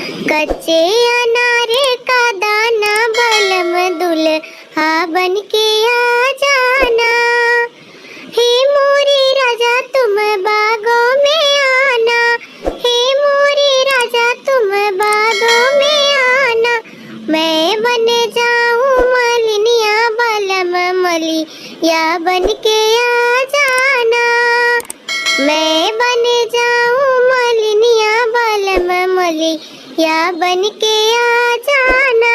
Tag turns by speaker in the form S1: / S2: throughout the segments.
S1: कच्चे अनार का दाना बलम दुल्हा बन के आ जाना। हे मोरे राजा तुम बागों में आना, हे मोरे राजा तुम बागों में आना। मैं बन जाऊं मालिनिया बलम मलिया बन के आ जाना। मैं बन जाऊं मालिनिया बलम मलिया बन के आ जाना।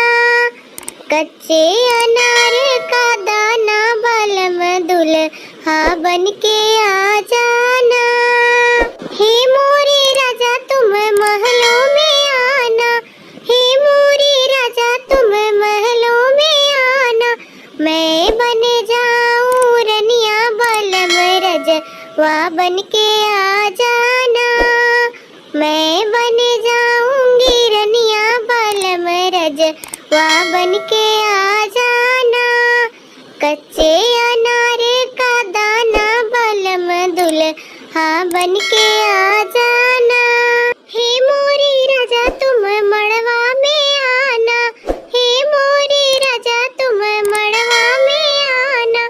S1: कच्चे अनार का दाना बलम दुल्हा बन के आ जाना। हे मोरे राजा तुम महलों में आना, हे मोरे राजा तुम महलों में आना। मैं बन जाऊं रनिया बलम रजवा बन के आ जाना। मैं बन जाऊंगी रनिया बलम रजवा बन के आ जाना। कच्चे अनार का दाना बलम दुल्हा बन के आ जाना। हे मोरे राजा तुम मड़वा में आना, हे मोरे राजा तुम मड़वा में आना।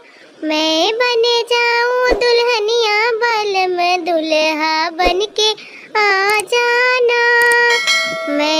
S1: मैं बन जाऊं दुल्हनिया बलम दुल्हा बन के आ जाना। मैं